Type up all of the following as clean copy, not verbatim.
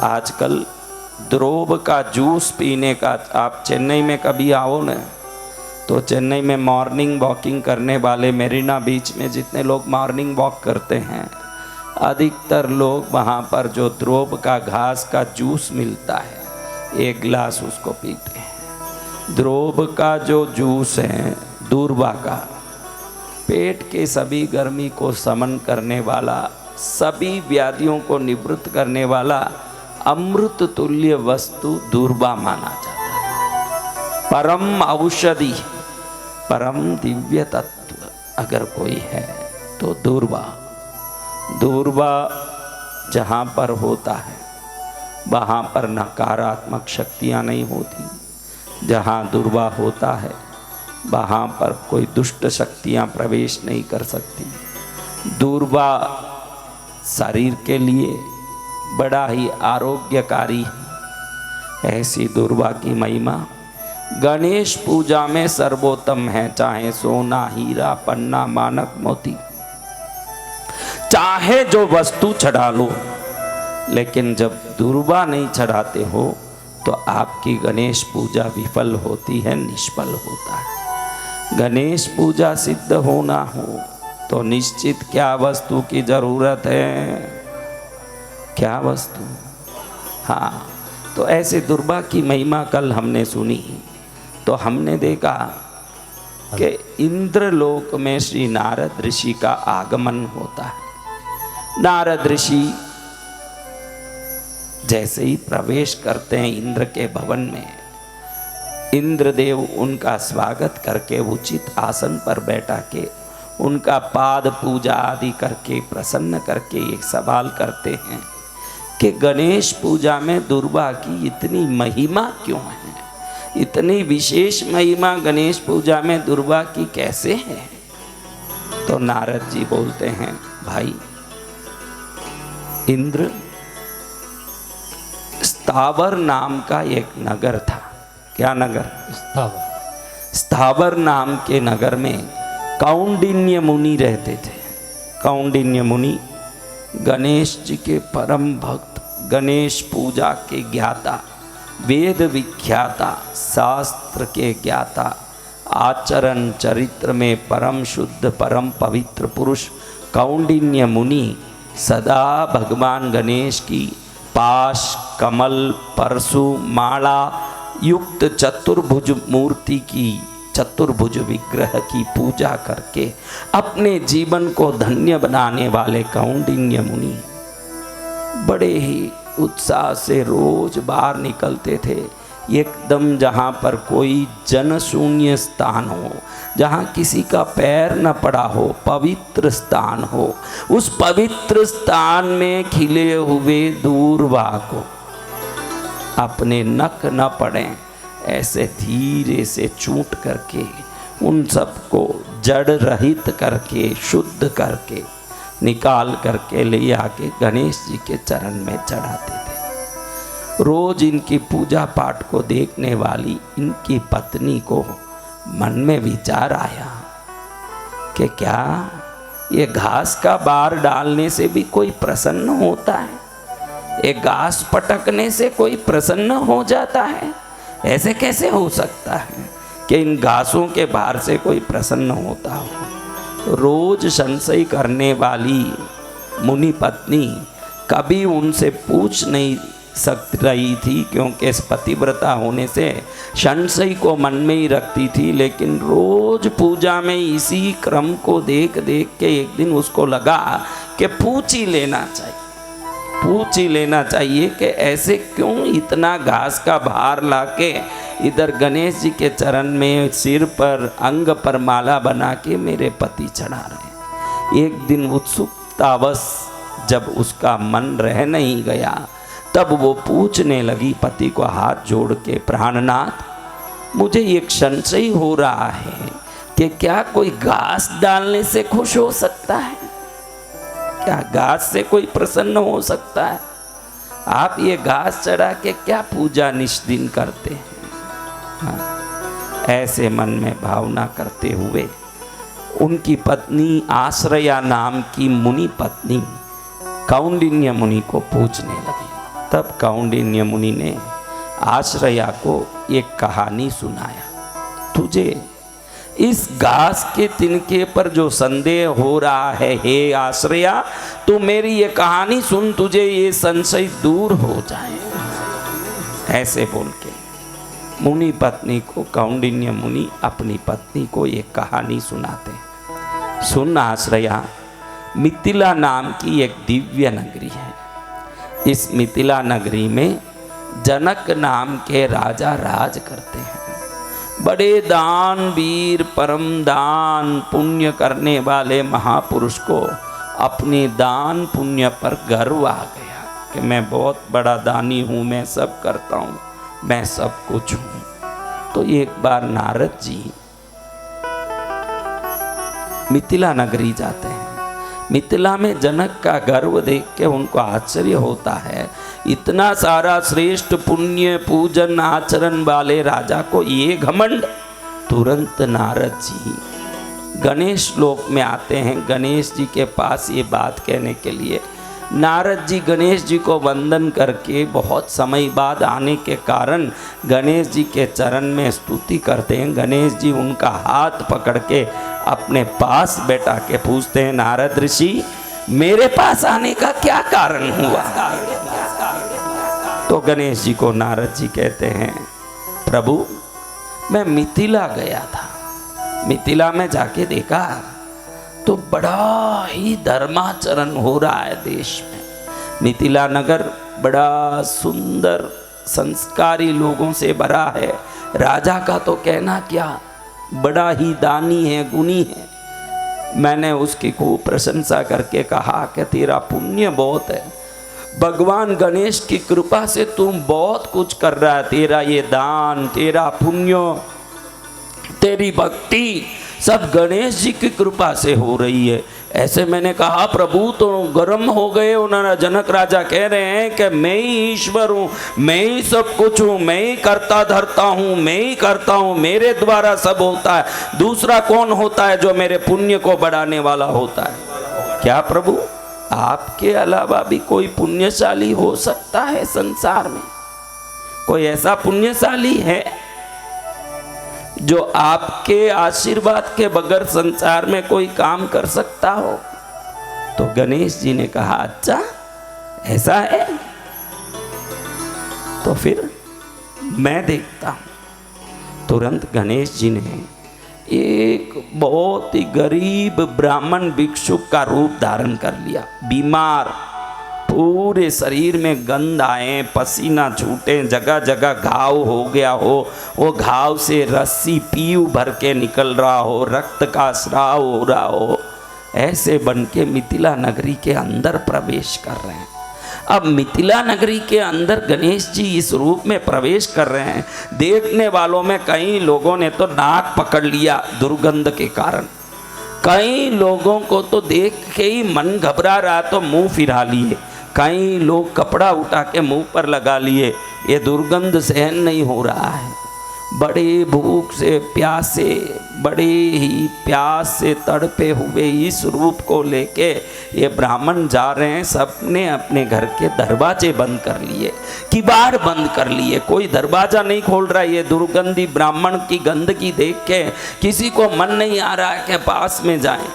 आजकल द्रोब का जूस पीने का, आप चेन्नई में कभी आओ ना तो चेन्नई में मॉर्निंग वॉकिंग करने वाले मेरीना बीच में जितने लोग मॉर्निंग वॉक करते हैं, अधिकतर लोग वहाँ पर जो द्रोब का घास का जूस मिलता है एक गिलास उसको पीते हैं। द्रोब का जो जूस है दूर्वा का, पेट के सभी गर्मी को समन करने वाला, सभी व्याधियों को निवृत्त करने वाला अमृत तुल्य वस्तु दूर्वा माना जाता है। परम औषधि, परम दिव्य तत्व अगर कोई है तो दूर्वा। दूर्वा जहाँ पर होता है वहाँ पर नकारात्मक शक्तियाँ नहीं होती। जहाँ दूर्वा होता है वहाँ पर कोई दुष्ट शक्तियाँ प्रवेश नहीं कर सकती। दूर्वा शरीर के लिए बड़ा ही आरोग्यकारी है। ऐसी दूर्वा की महिमा गणेश पूजा में सर्वोत्तम है। चाहे सोना, हीरा, पन्ना, मानक, मोती, चाहे जो वस्तु चढ़ा लो, लेकिन जब दूर्वा नहीं चढ़ाते हो तो आपकी गणेश पूजा विफल होती है, निष्फल होता है। गणेश पूजा सिद्ध होना हो तो निश्चित क्या वस्तु की जरूरत है? क्या वस्तु? हाँ, तो ऐसे दूर्वा की महिमा कल हमने सुनी तो हमने देखा कि इंद्रलोक में श्री नारद ऋषि का आगमन होता है। नारद ऋषि जैसे ही प्रवेश करते हैं इंद्र के भवन में, इंद्रदेव उनका स्वागत करके उचित आसन पर बैठा के उनका पाद पूजा आदि करके प्रसन्न करके एक सवाल करते हैं कि गणेश पूजा में दूर्वा की इतनी महिमा क्यों है? इतनी विशेष महिमा गणेश पूजा में दूर्वा की कैसे है? तो नारद जी बोलते हैं, भाई इंद्र, स्थावर नाम का एक नगर था। क्या नगर? स्थावर। स्थावर नाम के नगर में कौंडिन्य मुनि रहते थे। कौंडिन्य मुनि गणेश जी के परम भक्त, गणेश पूजा के ज्ञाता, वेद विख्याता, शास्त्र के ज्ञाता, आचरण चरित्र में परम शुद्ध परम पवित्र पुरुष कौंडिन्य मुनि सदा भगवान गणेश की पाश, कमल, परशु, माला युक्त चतुर्भुज मूर्ति की, चतुर्भुज विग्रह की पूजा करके अपने जीवन को धन्य बनाने वाले कौंडिन्य मुनि बड़े ही उत्साह से रोज बाहर निकलते थे। एकदम जहाँ पर कोई जनशून्य स्थान हो, जहाँ किसी का पैर न पड़ा हो, पवित्र स्थान हो, उस पवित्र स्थान में खिले हुए दूर्वा को अपने नख न पड़े ऐसे धीरे से चूट करके उन सबको जड़ रहित करके शुद्ध करके निकाल करके ले आके गणेश जी के चरण में चढ़ाते थे। रोज इनकी पूजा पाठ को देखने वाली इनकी पत्नी को मन में विचार आया कि क्या ये घास का बार डालने से भी कोई प्रसन्न होता है? एक घास पटकने से कोई प्रसन्न हो जाता है? ऐसे कैसे हो सकता है कि इन घासों के बार से कोई प्रसन्न होता हो? रोज संशय करने वाली मुनि पत्नी कभी उनसे पूछ नहीं सक रही थी, क्योंकि पतिव्रता होने से संशय को मन में ही रखती थी। लेकिन रोज पूजा में इसी क्रम को देख देख के एक दिन उसको लगा कि पूछ ही लेना चाहिए, पूछ ही लेना चाहिए कि ऐसे क्यों इतना घास का भार लाके इधर गणेश जी के चरण में सिर पर अंग पर माला बना के मेरे पति चढ़ा रहे। एक दिन उत्सुकतावश जब उसका मन रह नहीं गया तब वो पूछने लगी पति को हाथ जोड़ के, प्राणनाथ, मुझे एक संशय हो रहा है कि क्या कोई घास डालने से खुश हो सकता है? क्या घास से कोई प्रसन्न हो सकता है? आप ये घास चढ़ा के क्या पूजा निष्दिन करते हैं? हाँ, ऐसे मन में भावना करते हुए उनकी पत्नी आश्रया नाम की मुनि पत्नी कौंडिन्य मुनि को पूछने लगी, तब कौंडिन्य मुनि ने आश्रया को एक कहानी सुनाया। तुझे इस घास के तिनके पर जो संदेह हो रहा है, हे आश्रया, तो मेरी ये कहानी सुन, तुझे ये संशय दूर हो जाए। ऐसे बोल के मुनि पत्नी को, कौंडिन्य मुनि अपनी पत्नी को ये कहानी सुनाते। सुन आश्रया, मिथिला नाम की एक दिव्य नगरी है। इस मिथिला नगरी में जनक नाम के राजा राज करते हैं। बड़े दान वीर, परम दान पुण्य करने वाले महापुरुष को अपने दान पुण्य पर गर्व आ गया कि मैं बहुत बड़ा दानी हूँ, मैं सब करता हूँ, मैं सब कुछ हूँ। तो एक बार नारद जी मिथिला नगरी जाते हैं। मिथिला में जनक का गर्व देख के उनको आश्चर्य होता है, इतना सारा श्रेष्ठ पुण्य पूजन आचरण वाले राजा को ये घमंड। तुरंत नारद जी गणेश लोक में आते हैं, गणेश जी के पास ये बात कहने के लिए। नारद जी गणेश जी को वंदन करके बहुत समय बाद आने के कारण गणेश जी के चरण में स्तुति करते हैं। गणेश जी उनका हाथ पकड़ के अपने पास बैठा के पूछते हैं, नारद ऋषि, मेरे पास आने का क्या कारण हुआ? तो गणेश जी को नारद जी कहते हैं, प्रभु, मैं मिथिला गया था। मिथिला में जाके देखा तो बड़ा ही धर्माचरण हो रहा है देश में। मिथिला नगर बड़ा सुंदर संस्कारी लोगों से भरा है। राजा का तो कहना क्या, बड़ा ही दानी है, गुणी है। मैंने उसकी खूब प्रशंसा करके कहा कि तेरा पुण्य बहुत है, भगवान गणेश की कृपा से तुम बहुत कुछ कर रहा है। तेरा ये दान, तेरा पुण्य, तेरी भक्ति सब गणेश जी की कृपा से हो रही है। ऐसे मैंने कहा, प्रभु तो गर्म हो गए। उन्होंने, जनक राजा कह रहे हैं कि मैं ही ईश्वर हूँ, मैं ही सब कुछ हूँ, मैं ही करता धरता हूँ, मैं ही करता हूँ, मेरे द्वारा सब होता है। दूसरा कौन होता है जो मेरे पुण्य को बढ़ाने वाला होता है? क्या प्रभु, आपके अलावा भी कोई पुण्यशाली हो सकता है संसार में? कोई ऐसा पुण्यशाली है जो आपके आशीर्वाद के बगैर संसार में कोई काम कर सकता हो? तो गणेश जी ने कहा, अच्छा ऐसा है, तो फिर मैं देखता हूं। तुरंत गणेश जी ने एक बहुत ही गरीब ब्राह्मण भिक्षुक का रूप धारण कर लिया। बीमार, पूरे शरीर में गंध आए, पसीना छूटे, जगह जगह घाव हो गया हो, वो घाव से रस्सी पीऊ भर के निकल रहा हो, रक्त का स्राव हो रहा हो, ऐसे बन के मिथिला नगरी के अंदर प्रवेश कर रहे हैं। अब मिथिला नगरी के अंदर गणेश जी इस रूप में प्रवेश कर रहे हैं। देखने वालों में कई लोगों ने तो नाक पकड़ लिया दुर्गंध के कारण। कई लोगों को तो देख के ही मन घबरा रहा तो मुंह फिरा लिए। कई लोग कपड़ा उठा के मुंह पर लगा लिए। ये दुर्गंध सहन नहीं हो रहा है। बड़े भूख से प्यासे, बड़े ही प्यास से तड़पे हुए इस रूप को लेके ये ब्राह्मण जा रहे हैं। सबने अपने घर के दरवाजे बंद कर लिए, किवाड़ बंद कर लिए, कोई दरवाजा नहीं खोल रहा। ये दुर्गंधी ब्राह्मण की गंदगी देख के किसी को मन नहीं आ रहा है कि पास में जाएं।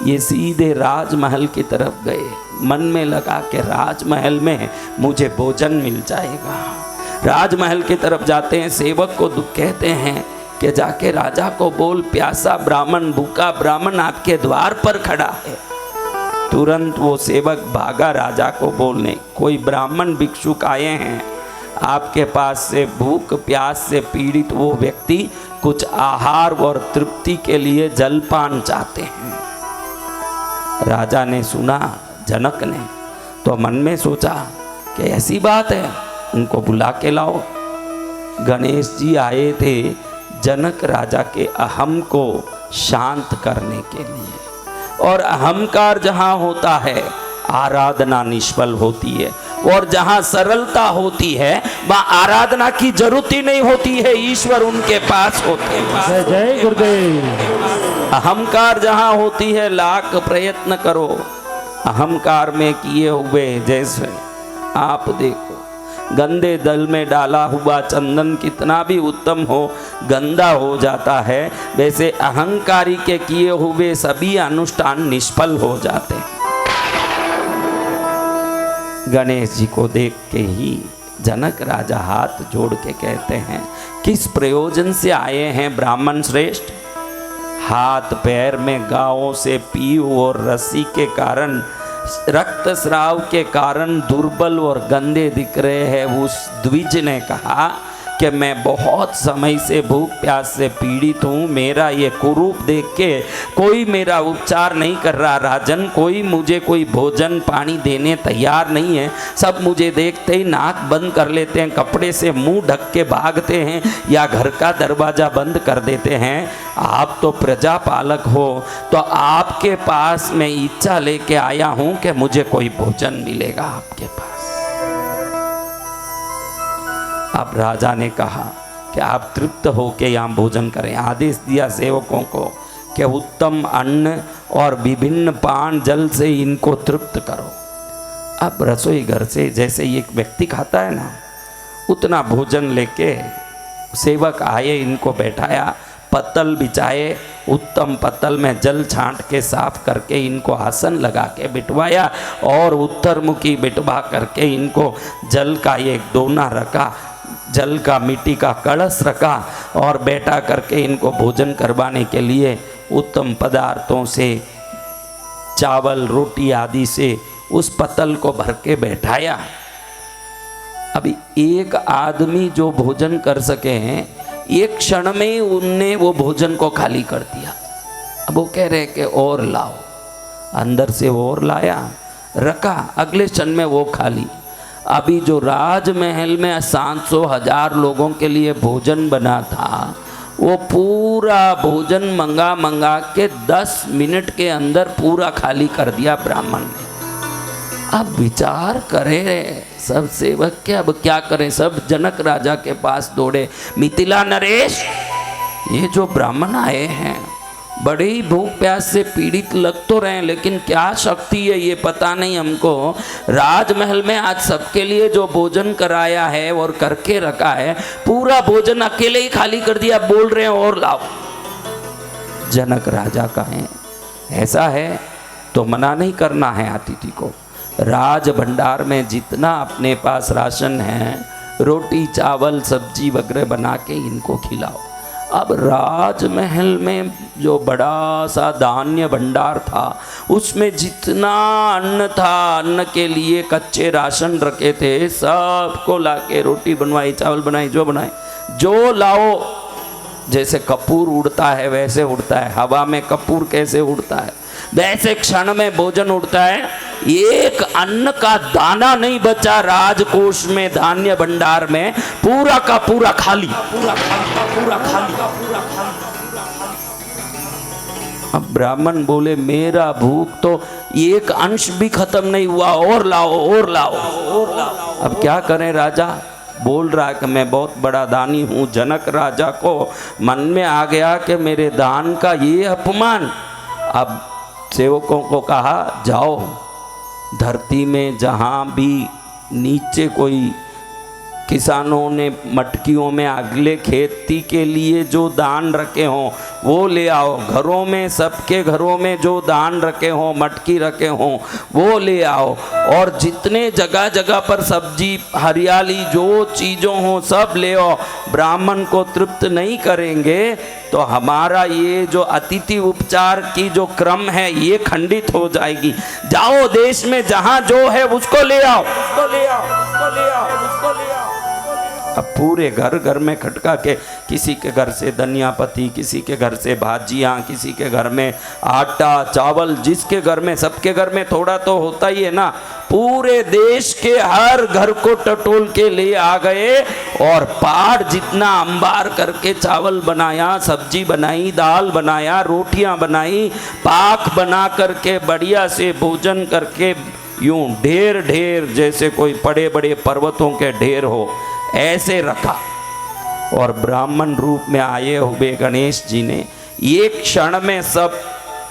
ये सीधे राजमहल की तरफ गए, मन में लगा कि राजमहल में मुझे भोजन मिल जाएगा। राजमहल की तरफ जाते हैं, सेवक को कहते हैं कि जाके राजा को बोल, प्यासा ब्राह्मण, भूखा ब्राह्मण आपके द्वार पर खड़ा है। तुरंत वो सेवक भागा राजा को बोलने, कोई ब्राह्मण भिक्षुक आए हैं आपके पास से, भूख प्यास से पीड़ित वो व्यक्ति कुछ आहार और तृप्ति के लिए जलपान चाहते हैं। राजा ने सुना, जनक ने तो मन में सोचा कि ऐसी बात है, उनको बुला के लाओ। गणेश जी आए थे जनक राजा के अहम को शांत करने के लिए। और अहंकार जहाँ होता है आराधना निष्फल होती है, और जहाँ सरलता होती है वहाँ आराधना की जरूरत ही नहीं होती है, ईश्वर उनके पास होते हैं। जय गुरुदेव। अहंकार जहाँ होती है लाख प्रयत्न करो, अहंकार में किए हुए जैसे आप देखो गंदे जल में डाला हुआ चंदन कितना भी उत्तम हो, गंदा हो जाता है। वैसे अहंकारी के किए हुए सभी अनुष्ठान निष्फल हो जाते हैं। गणेश जी को देख के ही जनक राजा हाथ जोड़ के कहते हैं, किस प्रयोजन से आए हैं ब्राह्मण श्रेष्ठ? हाथ पैर में गांवों से पीऊ और रस्सी के कारण, रक्तस्राव के कारण दुर्बल और गंदे दिख रहे हैं। उस द्विज ने कहा कि मैं बहुत समय से भूख प्यास से पीड़ित हूँ, मेरा ये कुरूप देख के कोई मेरा उपचार नहीं कर रहा राजन, कोई भोजन पानी देने तैयार नहीं है। सब मुझे देखते ही नाक बंद कर लेते हैं, कपड़े से मुंह ढक के भागते हैं या घर का दरवाज़ा बंद कर देते हैं। आप तो प्रजा पालक हो, तो आपके पास मैं इच्छा लेके आया हूँ कि मुझे कोई भोजन मिलेगा आपके पास। अब राजा ने कहा कि आप तृप्त होकर यहाँ भोजन करें। आदेश दिया सेवकों को कि उत्तम अन्न और विभिन्न पान जल से इनको तृप्त करो। अब रसोई घर से जैसे एक व्यक्ति खाता है ना, उतना भोजन लेके सेवक आए, इनको बैठाया, पत्तल बिछाए, उत्तम पत्तल में जल छांट के साफ करके इनको आसन लगा के बिठवाया और उत्तरमुखी बिठवा करके इनको जल का एक दोना रखा, जल का मिट्टी का कलश रखा और बैठा करके इनको भोजन करवाने के लिए उत्तम पदार्थों से, चावल रोटी आदि से उस पत्तल को भर के बैठाया। अभी एक आदमी जो भोजन कर सके हैं, एक क्षण में उनने वो भोजन को खाली कर दिया। अब वो कह रहे कि और लाओ, अंदर से और लाया, रखा, अगले क्षण में वो खाली। अभी जो राजमहल में 700,000 लोगों के लिए भोजन बना था, वो पूरा भोजन मंगा के 10 मिनट के अंदर पूरा खाली कर दिया ब्राह्मण ने। अब विचार करे सब सेवक के, अब क्या करें? सब जनक राजा के पास दौड़े। मिथिला नरेश, ये जो ब्राह्मण आए हैं बड़े ही भूख प्यास से पीड़ित लग तो रहे हैं, लेकिन क्या शक्ति है ये पता नहीं हमको। राजमहल में आज सबके लिए जो भोजन कराया है और करके रखा है, पूरा भोजन अकेले ही खाली कर दिया, बोल रहे हैं और लाओ। जनक राजा कहें ऐसा है तो मना नहीं करना है अतिथि को। राज भंडार में जितना अपने पास राशन है, रोटी चावल सब्जी वगैरह बना के इनको खिलाओ। अब राजमहल में जो बड़ा सा धान्य भंडार था, उसमें जितना अन्न था, अन्न के लिए कच्चे राशन रखे थे, सबको लाके रोटी बनवाई, चावल बनाई, जो बनाए, जो लाओ। जैसे कपूर उड़ता है वैसे उड़ता है, हवा में कपूर कैसे उड़ता है, वैसे क्षण में भोजन उड़ता है। एक अन्न का दाना नहीं बचा राजकोष में, धान्य भंडार में, पूरा का पूरा खाली, पूरा खाली। अब ब्राह्मण बोले मेरा भूख तो एक अंश भी खत्म नहीं हुआ, और लाओ और लाओ और लाओ। अब क्या करें? राजा बोल रहा है कि मैं बहुत बड़ा दानी हूँ। जनक राजा को मन में आ गया कि मेरे दान का ये अपमान। अब सेवकों को कहा जाओ, धरती में जहाँ भी नीचे कोई किसानों ने मटकियों में अगले खेती के लिए जो दान रखे हों वो ले आओ। घरों में, सबके घरों में जो दान रखे हों, मटकी रखे हों, वो ले आओ। और जितने जगह जगह पर सब्जी हरियाली जो चीज़ों हों सब ले आओ। ब्राह्मण को तृप्त नहीं करेंगे तो हमारा ये जो अतिथि उपचार की जो क्रम है ये खंडित हो जाएगी। जाओ, देश में जहाँ जो है उसको ले आओ, उसको ले आओ, उसको ले आओ, उसको ले आओ। अब पूरे घर घर में खटका के, किसी के घर से धनिया पत्ती, किसी के घर से भाजियाँ, किसी के घर में आटा चावल, जिसके घर में, सबके घर में थोड़ा तो होता ही है ना। पूरे देश के हर घर को टटोल के ले आ गए और पहाड़ जितना अंबार करके चावल बनाया, सब्जी बनाई, दाल बनाया, रोटियां बनाई, पाक बना करके बढ़िया से भोजन करके यूं ढेर ढेर जैसे कोई बड़े बड़े पर्वतों के ढेर हो ऐसे रखा। और ब्राह्मण रूप में आए हुए गणेश जी ने एक क्षण में सब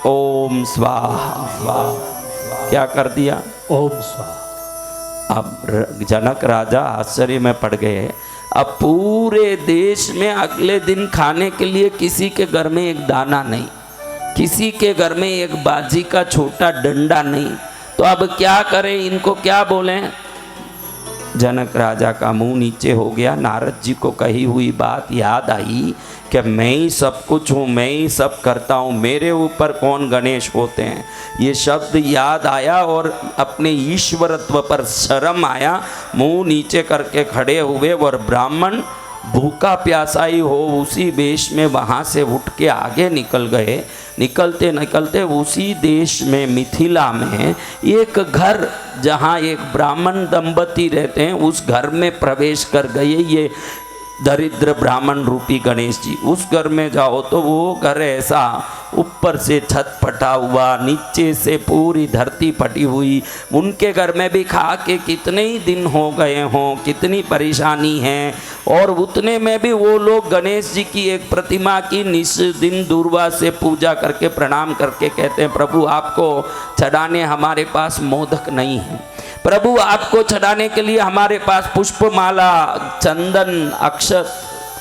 ओम स्वाहा स्वाहा क्या कर दिया? ओम स्वाहा। अब जनक राजा आश्चर्य में पड़ गए। अब पूरे देश में अगले दिन खाने के लिए किसी के घर में एक दाना नहीं, किसी के घर में एक बाजी का छोटा डंडा नहीं। तो अब क्या करें, इनको क्या बोलें? जनक राजा का मुंह नीचे हो गया। नारद जी को कही हुई बात याद आई कि मैं ही सब कुछ हूँ, मैं ही सब करता हूँ, मेरे ऊपर कौन गणेश होते हैं। ये शब्द याद आया और अपने ईश्वरत्व पर शर्म आया। मुंह नीचे करके खड़े हुए और ब्राह्मण भूखा प्यासा ही हो उसी वेश में वहाँ से उठ के आगे निकल गए। निकलते निकलते उसी देश में मिथिला में एक घर जहाँ एक ब्राह्मण दंपति रहते हैं, उस घर में प्रवेश कर गए ये दरिद्र ब्राह्मण रूपी गणेश जी। उस घर में जाओ तो वो घर ऐसा, ऊपर से छत फटा हुआ, नीचे से पूरी धरती फटी हुई। उनके घर में भी खा के कितने ही दिन हो गए हों, कितनी परेशानी है। और उतने में भी वो लोग गणेश जी की एक प्रतिमा की निस दिन दूरवा से पूजा करके प्रणाम करके कहते हैं, प्रभु आपको चढ़ाने हमारे पास मोदक नहीं है, प्रभु आपको चढ़ाने के लिए हमारे पास पुष्पमाला, चंदन, अक्षत,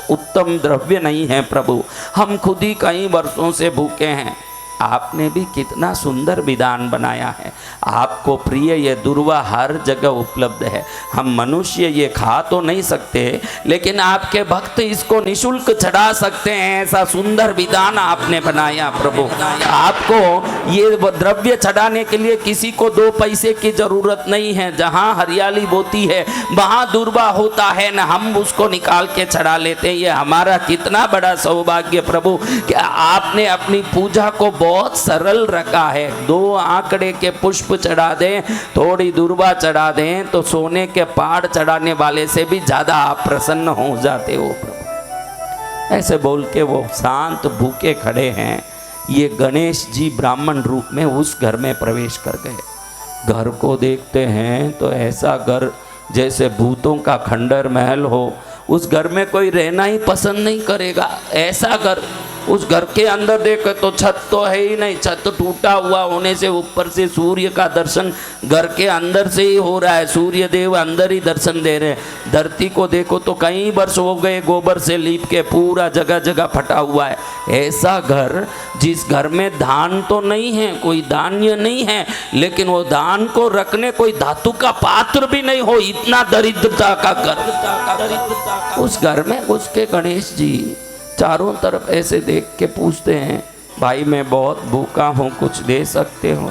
उत्तम द्रव्य नहीं है प्रभु, हम खुद ही कई वर्षों से भूखे हैं। आपने भी कितना सुंदर विधान बनाया है, आपको प्रिय ये दुर्वा हर जगह उपलब्ध है। हम मनुष्य ये खा तो नहीं सकते, लेकिन आपके भक्त इसको निशुल्क चढ़ा सकते हैं। ऐसा सुंदर विधान आपने बनाया प्रभु। आपको ये द्रव्य चढ़ाने के लिए किसी को 2 पैसे की जरूरत नहीं है। जहाँ हरियाली बोती है वहाँ दुर्वा होता है न, हम उसको निकाल के चढ़ा लेते हैं। ये हमारा कितना बड़ा सौभाग्य प्रभु कि आपने अपनी पूजा को बहुत सरल रखा है। 2 आंकड़े के पुष्प चढ़ा दें, थोड़ी दुर्वा चढ़ा दें तो सोने के पहाड़ चढ़ाने वाले से भी ज्यादा आप प्रसन्न हो जाते हो प्रभु। ऐसे बोल के वो शांत भूखे खड़े हैं। ये गणेश जी ब्राह्मण रूप में उस घर में प्रवेश कर गए। घर को देखते हैं तो ऐसा घर जैसे भूतों का खंडर महल हो। उस घर में कोई रहना ही पसंद नहीं करेगा, ऐसा घर। उस घर के अंदर देखे तो छत तो है ही नहीं, छत टूटा हुआ होने से ऊपर से सूर्य का दर्शन घर के अंदर से ही हो रहा है, सूर्य देव अंदर ही दर्शन दे रहे हैं। धरती को देखो तो कई वर्ष हो गए गोबर से लीप के, पूरा जगह जगह फटा हुआ है। ऐसा घर, जिस घर में धान तो नहीं है, कोई धान्य नहीं है, लेकिन वो धान को रखने कोई धातु का पात्र भी नहीं हो, इतना दरिद्रता का घर। उस घर में घुस के गणेश जी चारों तरफ ऐसे देख के पूछते हैं, भाई मैं बहुत भूखा हूँ, कुछ दे सकते हो?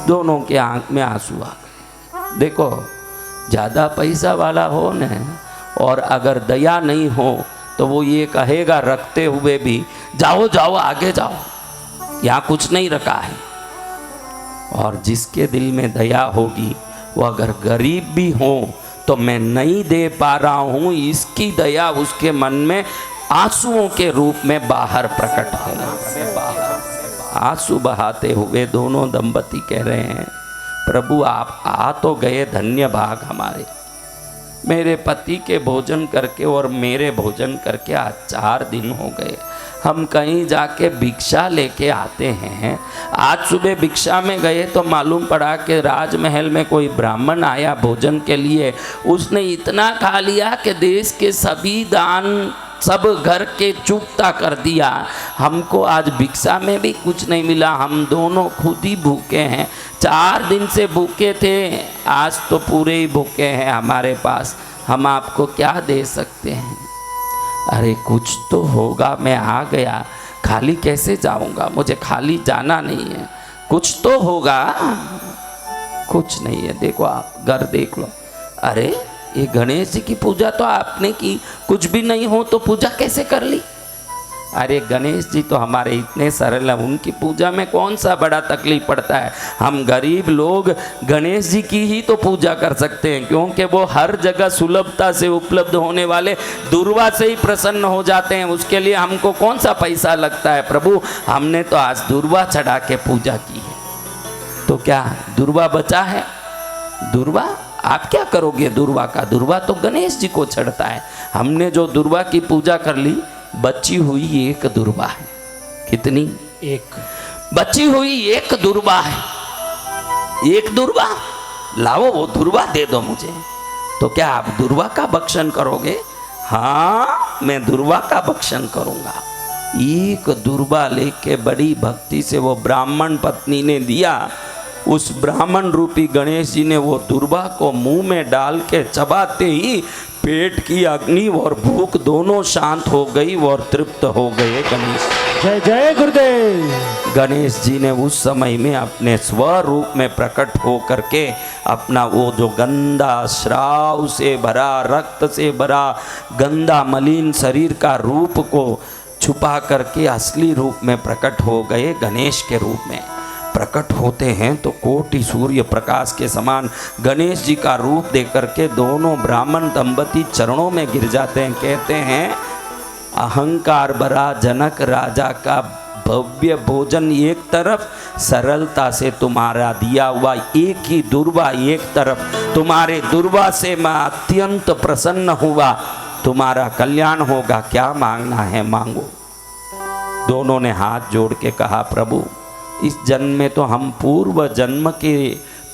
दोनों के आंख में आंसू आ गए। देखो, ज़्यादा पैसा वाला हो न, और अगर दया नहीं हो तो वो ये कहेगा रखते हुए भी, जाओ जाओ आगे जाओ, यहाँ कुछ नहीं रखा है। और जिसके दिल में दया होगी, वो अगर गरीब भी हो तो मैं नहीं दे पा रहा हूँ, इसकी दया उसके मन में आंसुओं के रूप में बाहर प्रकट होगा। आंसू बहाते हुए दोनों दंपति कह रहे हैं, प्रभु आप आ तो गए, धन्य भाग हमारे। मेरे पति के भोजन करके और मेरे भोजन करके आज 4 दिन हो गए। हम कहीं जाके भिक्षा लेके आते हैं। आज सुबह भिक्षा में गए तो मालूम पड़ा कि राजमहल में कोई ब्राह्मण आया भोजन के लिए। उसने इतना खा लिया कि देश के सभी दान सब घर के चुकता कर दिया। हमको आज भिक्षा में भी कुछ नहीं मिला, हम दोनों खुद ही भूखे हैं। 4 दिन से भूखे थे, आज तो पूरे ही भूखे हैं हमारे पास। हम आपको क्या दे सकते हैं? अरे कुछ तो होगा, मैं आ गया, खाली कैसे जाऊंगा? मुझे खाली जाना नहीं है, कुछ तो होगा। कुछ नहीं है, देखो आप घर देख लो। अरे ये गणेश जी की पूजा तो आपने की, कुछ भी नहीं हो तो पूजा कैसे कर ली? अरे गणेश जी तो हमारे इतने सरल हैं, उनकी पूजा में कौन सा बड़ा तकलीफ पड़ता है। हम गरीब लोग गणेश जी की ही तो पूजा कर सकते हैं, क्योंकि वो हर जगह सुलभता से उपलब्ध होने वाले दुर्वा से ही प्रसन्न हो जाते हैं। उसके लिए हमको कौन सा पैसा लगता है प्रभु? हमने तो आज दुर्वा चढ़ा के पूजा की है। तो क्या दुर्वा बचा है? दुर्वा आप क्या करोगे दुर्वा का? दुर्वा तो गणेश जी को चढ़ता है। हमने जो दुर्वा की पूजा कर ली, बची हुई 1 दुर्वा है। कितनी? 1 बची हुई 1 दुर्वा है। 1 दुर्वा लाओ वो दुर्वा दे दो मुझे। तो क्या आप दुर्वा का भक्षण करोगे? हाँ, मैं दुर्वा का भक्षण करूंगा। एक दुर्वा लेके बड़ी भक्ति से वो ब्राह्मण पत्नी ने दिया। उस ब्राह्मण रूपी गणेश जी ने वो दुर्वा को मुंह में डाल के चबाते ही पेट की अग्नि और भूख दोनों शांत हो गई और तृप्त हो गए गणेश। जय जय गुरुदेव। गणेश जी ने उस समय में अपने स्वरूप में प्रकट हो करके अपना वो जो गंदा श्राव से भरा, रक्त से भरा, गंदा मलिन शरीर का रूप को छुपा करके असली रूप में प्रकट हो गए। गणेश के रूप में प्रकट होते हैं तो कोटि सूर्य प्रकाश के समान गणेश जी का रूप देख करके दोनों ब्राह्मण दंपति चरणों में गिर जाते हैं। कहते हैं, अहंकार भरा जनक राजा का भव्य भोजन एक तरफ, सरलता से तुम्हारा दिया हुआ एक ही दुर्वा एक तरफ। तुम्हारे दुर्वा से मैं अत्यंत प्रसन्न हुआ, तुम्हारा कल्याण होगा, क्या मांगना है मांगो। दोनों ने हाथ जोड़ के कहा, प्रभु इस जन्म में तो हम पूर्व जन्म के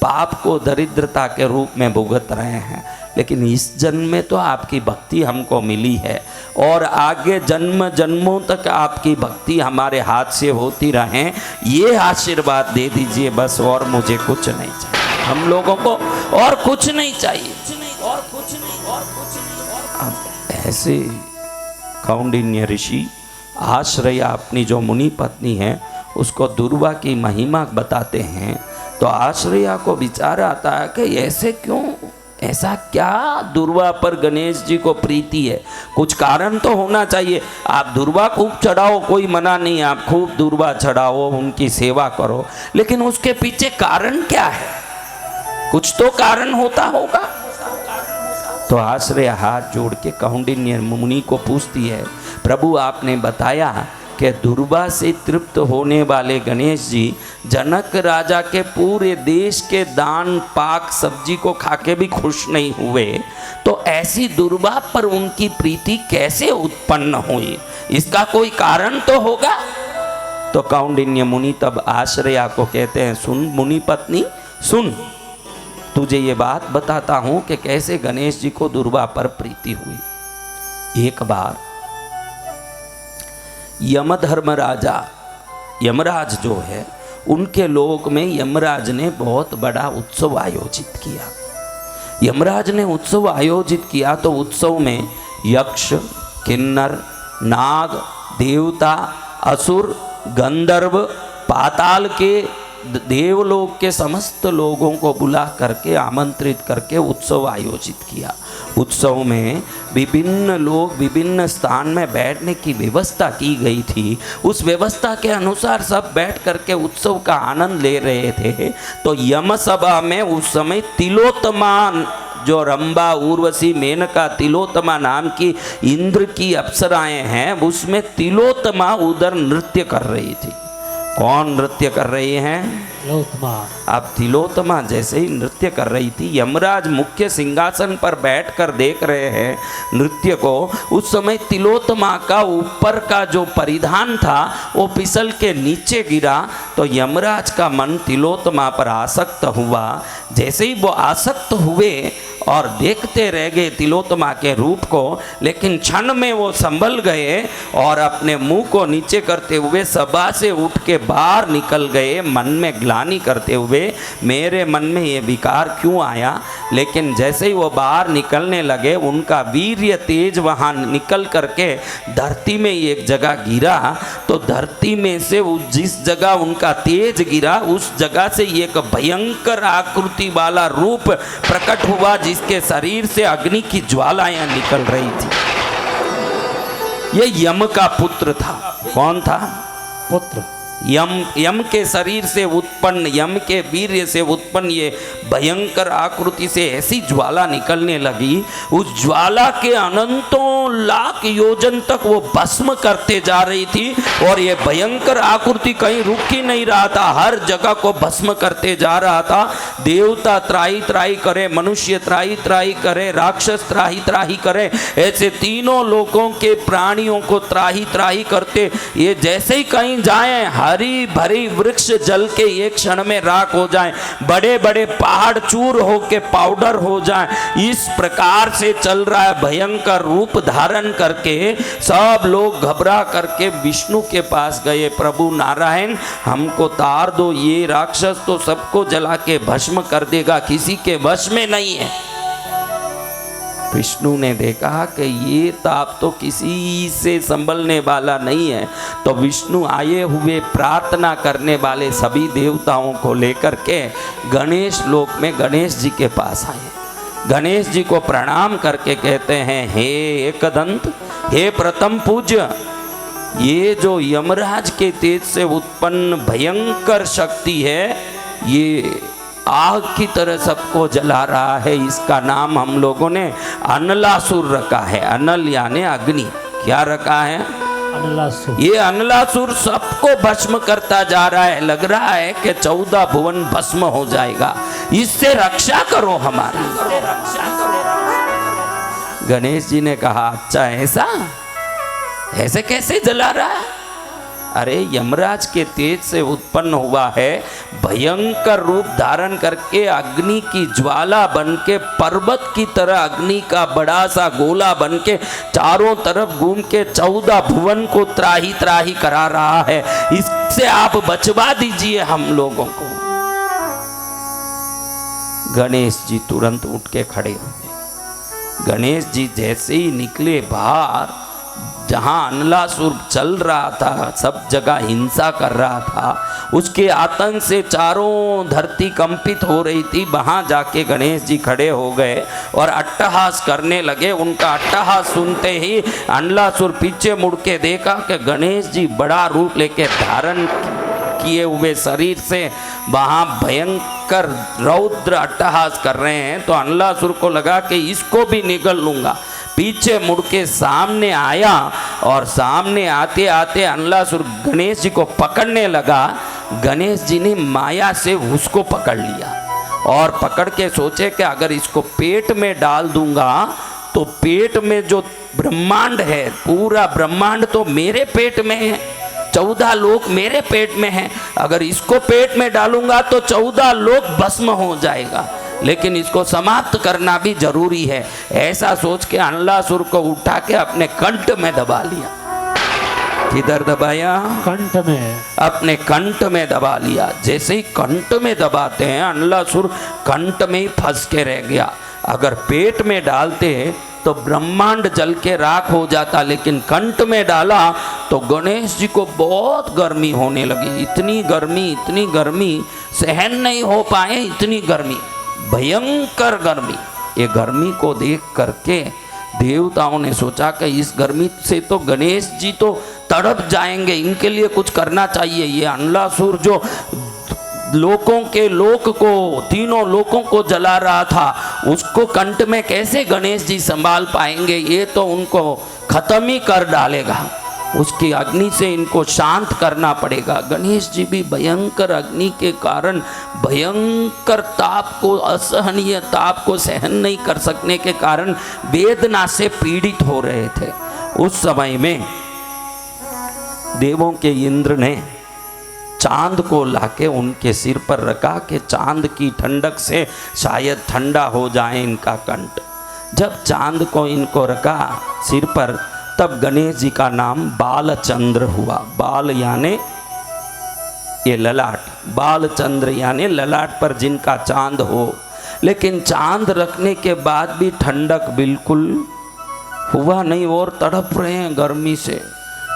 पाप को दरिद्रता के रूप में भुगत रहे हैं, लेकिन इस जन्म में तो आपकी भक्ति हमको मिली है और आगे जन्म जन्मों तक आपकी भक्ति हमारे हाथ से होती रहे, ये आशीर्वाद दे दीजिए बस, और मुझे कुछ नहीं चाहिए। हम लोगों को और कुछ नहीं चाहिए, और कुछ नहीं, और कुछ नहीं। अब ऐसे कौंडिन्य ऋषि आश्रया अपनी जो मुनि पत्नी है उसको दुर्वा की महिमा बताते हैं। तो आश्रया को विचार आता है कि ऐसे क्यों, ऐसा क्या दुर्वा पर गणेश जी को प्रीति है, कुछ कारण तो होना चाहिए। आप दुर्वा खूब चढ़ाओ, कोई मना नहीं, आप खूब दुर्वा चढ़ाओ, उनकी सेवा करो, लेकिन उसके पीछे कारण क्या है? कुछ तो कारण होता होगा। तो आश्रया हाथ जोड़ के कौंडिन्य मुनि को पूछती है, प्रभु आपने बताया कि दुर्वा से तृप्त होने वाले गणेश जी जनक राजा के पूरे देश के दान पाक सब्जी को खाके भी खुश नहीं हुए, तो ऐसी दुर्वा पर उनकी प्रीति कैसे उत्पन्न हुई? इसका कोई कारण तो होगा। तो कौंडिन्य मुनि तब आश्रया को कहते हैं, सुन मुनि पत्नी सुन, तुझे ये बात बताता हूं कि कैसे गणेश जी को दुर्वा पर प्रीति हुई। एक बार यमधर्मराजा, यमराज जो है, उनके लोक में यमराज ने बहुत बड़ा उत्सव आयोजित किया। यमराज ने उत्सव आयोजित किया तो उत्सव में यक्ष, किन्नर, नाग, देवता, असुर, गंधर्व, पाताल के देवलोक के समस्त लोगों को बुला करके आमंत्रित करके उत्सव आयोजित किया। उत्सव में विभिन्न लोग विभिन्न स्थान में बैठने की व्यवस्था की गई थी। उस व्यवस्था के अनुसार सब बैठ करके उत्सव का आनंद ले रहे थे। तो यम सभा में उस समय तिलोत्तमा, जो रंबा, उर्वशी, मेनका, तिलोत्तमा नाम की इंद्र की अप्सराएं हैं, उसमें तिलोत्तमा उधर नृत्य कर रही थी। कौन नृत्य कर रही हैं? तिलोत्तमा। अब तिलोत्तमा जैसे ही नृत्य कर रही थी, यमराज मुख्य सिंहासन पर बैठकर देख रहे हैं नृत्य को। उस समय तिलोत्तमा का ऊपर का जो परिधान था वो फिसल के नीचे गिरा। तो यमराज का मन तिलोत्तमा पर आसक्त हुआ। जैसे ही वो आसक्त हुए और देखते रह गए तिलोत्तमा के रूप को, लेकिन क्षण में वो संभल गए और अपने मुंह को नीचे करते हुए सभा से उठ के बाहर निकल गए, मन में ग्लानि करते हुए मेरे मन में ये विकार क्यों आया। लेकिन जैसे ही वो बाहर निकलने लगे, उनका वीर्य तेज वहाँ निकल करके धरती में एक जगह गिरा। तो धरती में से जिस जगह उनका तेज गिरा, उस जगह से एक भयंकर आकृति वाला रूप प्रकट हुआ, जिसके शरीर से अग्नि की ज्वालाएं निकल रही थी। ये यम का पुत्र था। कौन था? पुत्र। यम के शरीर से उत्पन्न, यम के वीर्य से उत्पन्न ये भयंकर आकृति से ऐसी ज्वाला निकलने लगी, उस ज्वाला के अनंतों लाख योजन तक वो भस्म करते जा रही थी। और ये भयंकर आकृति कहीं रुक ही नहीं रहा था, हर जगह को भस्म करते जा रहा था। देवता त्राही त्राही करे, मनुष्य त्राही त्राही करे, राक्षस त्राही त्राही करे, ऐसे तीनों लोगों के प्राणियों को त्राही त्राही करते ये जैसे ही कहीं जाए हरी भरी वृक्ष जल के एक क्षण में राख हो जाएं, बड़े बड़े पहाड़ चूर होके पाउडर हो जाएं, इस प्रकार से चल रहा है। भयंकर रूप धारण करके सब लोग घबरा करके विष्णु के पास गए, प्रभु नारायण हमको तार दो, ये राक्षस तो सबको जला के भस्म कर देगा, किसी के वश में नहीं है। विष्णु ने देखा कि ये ताप तो किसी से संभलने वाला नहीं है, तो विष्णु आए हुए प्रार्थना करने वाले सभी देवताओं को लेकर के गणेश लोक में गणेश जी के पास आए। गणेश जी को प्रणाम करके कहते हैं, हे एकदंत, हे प्रथम पूज्य, ये जो यमराज के तेज से उत्पन्न भयंकर शक्ति है, ये आग की तरह सबको जला रहा है, इसका नाम हम लोगों ने अनलासुर रखा है। अनल यानी अग्नि, क्या रखा है? अनलासुर। ये अनलासुर सबको भस्म करता जा रहा है, लग रहा है कि 14 भुवन भस्म हो जाएगा, इससे रक्षा करो हमारी। गणेश जी ने कहा, अच्छा ऐसे कैसे जला रहा है? अरे यमराज के तेज से उत्पन्न हुआ है, भयंकर रूप धारण करके अग्नि की ज्वाला बन के पर्वत की तरह अग्नि का बड़ा सा गोला बन के चारों तरफ घूम के 14 भुवन को त्राही त्राही करा रहा है, इससे आप बचवा दीजिए हम लोगों को। गणेश जी तुरंत उठ के खड़े हुए। गणेश जी जैसे ही निकले बाहर, जहां अनलासुर चल रहा था, सब जगह हिंसा कर रहा था, उसके आतंक से चारों धरती कंपित हो रही थी, वहां जाके गणेश जी खड़े हो गए और अट्टहास करने लगे। उनका अट्टहास सुनते ही अनलासुर पीछे मुड़ के देखा कि गणेश जी बड़ा रूप लेके धारण किए हुए शरीर से वहां भयंकर रौद्र अट्टहास कर रहे हैं, तो अनलासुर को लगा कि इसको भी निगल लूंगा। पीछे मुड़ के सामने आया और सामने आते आते अनलासुर गणेश जी को पकड़ने लगा। गणेश जी ने माया से उसको पकड़ लिया और पकड़ के सोचे कि अगर इसको पेट में डाल दूंगा तो पेट में जो ब्रह्मांड है, पूरा ब्रह्मांड तो मेरे पेट में है, 14 लोक मेरे पेट में है, अगर इसको पेट में डालूंगा तो 14 लोक भस्म हो जाएगा, लेकिन इसको समाप्त करना भी जरूरी है। ऐसा सोच के अनलासुर को उठा के अपने कंठ में दबा लिया। किधर दबाया? कंठ में। अपने कंठ में दबा लिया। जैसे ही कंठ में दबाते हैं, अनलासुर कंठ में ही फंस के रह गया। अगर पेट में डालते तो ब्रह्मांड जल के राख हो जाता, लेकिन कंठ में डाला तो गणेश जी को बहुत गर्मी होने लगी। इतनी गर्मी सहन नहीं हो पाए, इतनी गर्मी, भयंकर गर्मी। ये गर्मी को देख करके देवताओं ने सोचा कि इस गर्मी से तो गणेश जी तो तड़प जाएंगे, इनके लिए कुछ करना चाहिए। ये अनलासुर जो लोकों के लोक को, तीनों लोकों को जला रहा था, उसको कंठ में कैसे गणेश जी संभाल पाएंगे? ये तो उनको खत्म ही कर डालेगा, उसकी अग्नि से इनको शांत करना पड़ेगा। गणेश जी भी भयंकर अग्नि के कारण भयंकर ताप को, असहनीय ताप को सहन नहीं कर सकने के कारण वेदना से पीड़ित हो रहे थे। उस समय में देवों के इंद्र ने चांद को लाके उनके सिर पर रखा कि चांद की ठंडक से शायद ठंडा हो जाए इनका कंठ। जब चांद को इनको रखा सिर पर, तब गणेश जी का नाम बालचंद्र हुआ। बाल यानी ये ललाट, बालचंद्र यानी ललाट पर जिनका चांद हो। लेकिन चांद रखने के बाद भी ठंडक बिल्कुल हुआ नहीं और तड़प रहे हैं गर्मी से।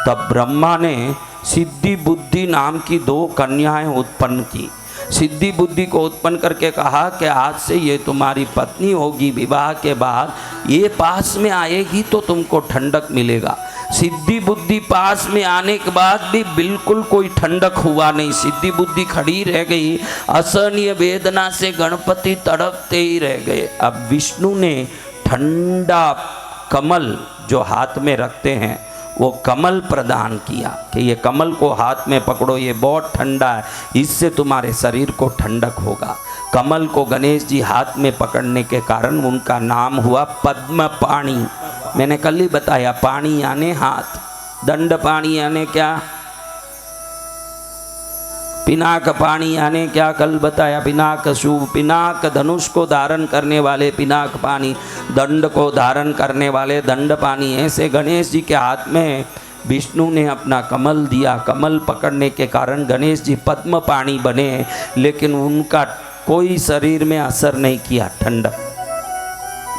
तब ब्रह्मा ने सिद्धि बुद्धि नाम की 2 कन्याएं उत्पन्न की। सिद्धि बुद्धि को उत्पन्न करके कहा कि आज से ये तुम्हारी पत्नी होगी, विवाह के बाद ये पास में आएगी तो तुमको ठंडक मिलेगा। सिद्धि बुद्धि पास में आने के बाद भी बिल्कुल कोई ठंडक हुआ नहीं, सिद्धि बुद्धि खड़ी रह गई। असहनीय वेदना से गणपति तड़पते ही रह गए। अब विष्णु ने ठंडा कमल जो हाथ में रखते हैं वो कमल प्रदान किया कि ये कमल को हाथ में पकड़ो, ये बहुत ठंडा है, इससे तुम्हारे शरीर को ठंडक होगा। कमल को गणेश जी हाथ में पकड़ने के कारण उनका नाम हुआ पद्म पाणी। मैंने कल ही बताया, पाणी यानी हाथ, दंड पाणी यानी क्या? पिनाक पानी यानी क्या कल बताया, पिनाक शुभ, पिनाक धनुष को धारण करने वाले पिनाक पानी, दंड को धारण करने वाले दंड पानी। ऐसे गणेश जी के हाथ में विष्णु ने अपना कमल दिया। कमल पकड़ने के कारण गणेश जी पद्म पानी बने, लेकिन उनका कोई शरीर में असर नहीं किया, ठंडक,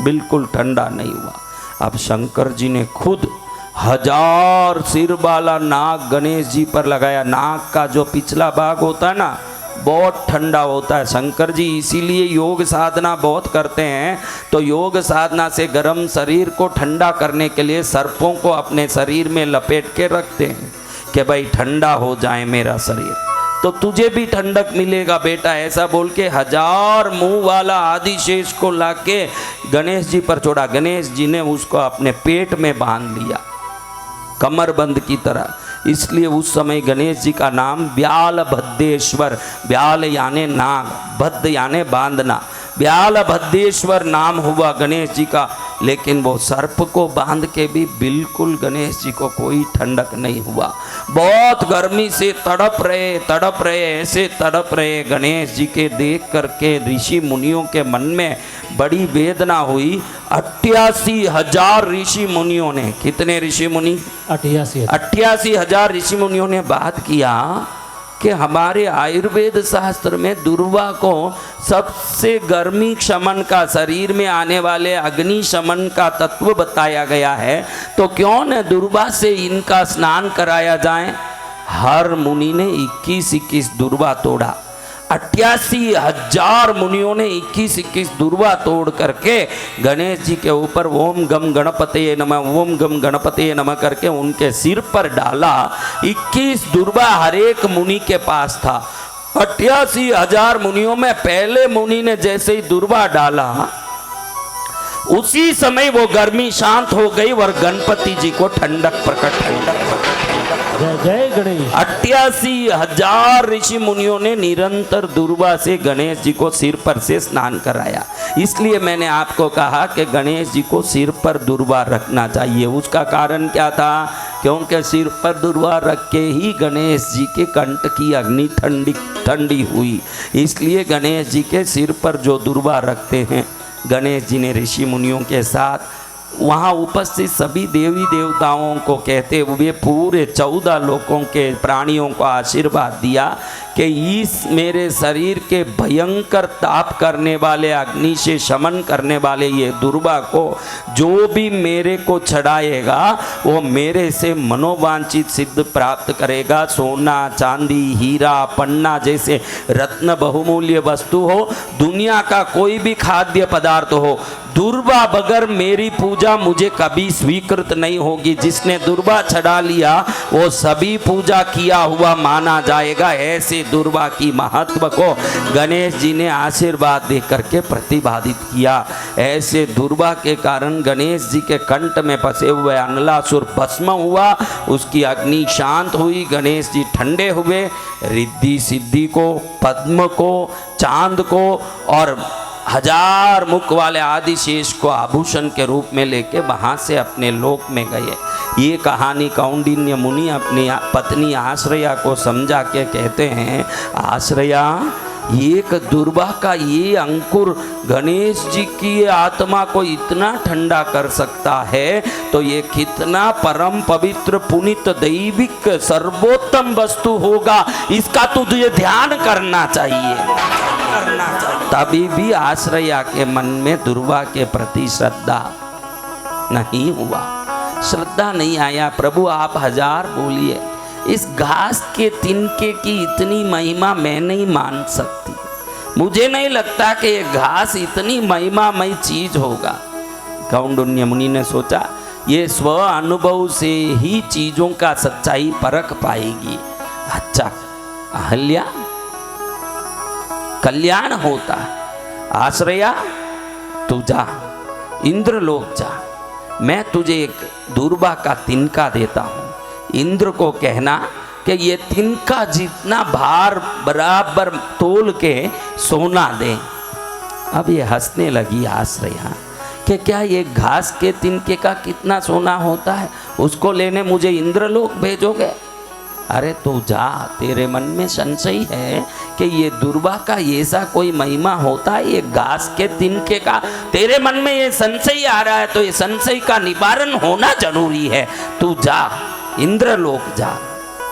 बिल्कुल ठंडा नहीं हुआ। अब शंकर जी ने खुद 1000 सिर वाला नाग गणेश जी पर लगाया। नाग का जो पिछला भाग होता है ना, बहुत ठंडा होता है। शंकर जी इसीलिए योग साधना बहुत करते हैं। तो योग साधना से गर्म शरीर को ठंडा करने के लिए सर्पों को अपने शरीर में लपेट के रखते हैं कि भाई ठंडा हो जाए मेरा शरीर, तो तुझे भी ठंडक मिलेगा बेटा, ऐसा बोल के 1000 मुंह वाला आदिशेष को लाके गणेश जी पर छोड़ा। गणेश जी ने उसको अपने पेट में बांध लिया, कमरबंद की तरह। इसलिए उस समय गणेश जी का नाम ब्याल भद्देश्वर, ब्याल यानी नाग, भद्द यानी बांधना, ब्याल भद्देश्वर नाम हुआ गणेश जी का। लेकिन वो सर्प को बांध के भी बिल्कुल गणेश जी को कोई ठंडक नहीं हुआ। बहुत गर्मी से तड़प रहे, ऐसे तड़प रहे गणेश जी के देख करके ऋषि मुनियों के मन में बड़ी वेदना हुई। 88,000 ऋषि मुनियों ने, कितने ऋषि मुनि? 88,000 ऋषि मुनियों ने बात किया कि हमारे आयुर्वेद शास्त्र में दुर्वा को सबसे गर्मी शमन का, शरीर में आने वाले अग्नि शमन का तत्व बताया गया है, तो क्यों न दुर्वा से इनका स्नान कराया जाए। हर मुनि ने 21-21 दुर्वा तोड़ा। 88,000 मुनियों ने 21-21 दुर्वा तोड़ करके गणेश जी के ऊपर ओम गम गणपतये नमः, ओम गम गणपतये नमः करके उनके सिर पर डाला। 21 दुर्वा हर एक मुनि के पास था। 88,000 मुनियों में पहले मुनि ने जैसे ही दुर्वा डाला, उसी समय वो गर्मी शांत हो गई और गणपति जी को ठंडक प्रकट, जय जय गणेश। 88,000 ऋषि मुनियों ने निरंतर दुर्वा से गणेश जी को सिर पर से स्नान कराया। इसलिए मैंने आपको कहा कि गणेश जी को सिर पर दुर्वा रखना चाहिए। उसका कारण क्या था? क्योंकि सिर पर दुर्वा रख के ही गणेश जी के कंठ की अग्नि ठंडी हुई। इसलिए गणेश जी के सिर पर जो दुर्वा रखते हैं, गणेश जी ने ऋषि मुनियों के साथ वहाँ उपस्थित सभी देवी देवताओं को कहते हुए पूरे 14 लोकों के प्राणियों को आशीर्वाद दिया कि इस मेरे शरीर के भयंकर ताप करने वाले, अग्नि से शमन करने वाले ये दुर्वा को जो भी मेरे को चढ़ाएगा वो मेरे से मनोवांछित सिद्ध प्राप्त करेगा। सोना, चांदी, हीरा, पन्ना जैसे रत्न बहुमूल्य वस्तु हो, दुनिया का कोई भी खाद्य पदार्थ हो, दुर्वा बगैर मेरी पूजा मुझे कभी स्वीकृत नहीं होगी। जिसने दुर्वा चढ़ा लिया वो सभी पूजा किया हुआ माना जाएगा। ऐसे दुर्वा की महत्व को गणेश जी ने आशीर्वाद दे करके प्रतिपादित किया। ऐसे दुर्वा के कारण गणेश जी के कंठ में फंसे हुए अनलासुर भस्म हुआ, उसकी अग्नि शांत हुई, गणेश जी ठंडे हुए। रिद्धि सिद्धि को, पद्म को, चांद को और 1000 मुख वाले आदिशेष को आभूषण के रूप में लेके वहाँ से अपने लोक में गए। ये कहानी कौंडिन्य मुनि अपनी पत्नी आश्रया को समझा के कहते हैं, आश्रया, एक दुर्वा का ये अंकुर गणेश जी की ये आत्मा को इतना ठंडा कर सकता है, तो ये कितना परम पवित्र पुनित दैविक सर्वोत्तम वस्तु होगा, इसका तुझे ध्यान करना चाहिए। तभी भी आश्रया के मन में दुर्वा के प्रति श्रद्धा नहीं हुआ, श्रद्धा नहीं आया। प्रभु आप 1000 बोलिए, इस घास के तिनके की इतनी महिमा मैं नहीं मान सकती। मुझे नहीं लगता कि ये घास इतनी महिमामय चीज होगा। कौंडिन्य मुनि ने सोचा ये स्व अनुभव से ही चीजों का सच्चाई परख पाएगी। अच्छा अहल्या, कल्याण होता। आश्रया तू जा, इंद्रलोक जा, मैं तुझे एक दुर्वा का तिनका देता हूँ। इंद्र को कहना कि ये तिनका जितना भार बराबर तोल के सोना दे। अब ये हंसने लगी आश्रया कि क्या ये घास के तिनके का कितना सोना होता है, उसको लेने मुझे इंद्रलोक भेजोगे? अरे तू जा, तेरे मन में संशय है कि ये दुर्वा का ऐसा कोई महिमा होता है, ये घास के तिनके का, तेरे मन में ये संशय आ रहा है तो ये संशय का निवारण होना जरूरी है। तू जा, इंद्रलोक जा।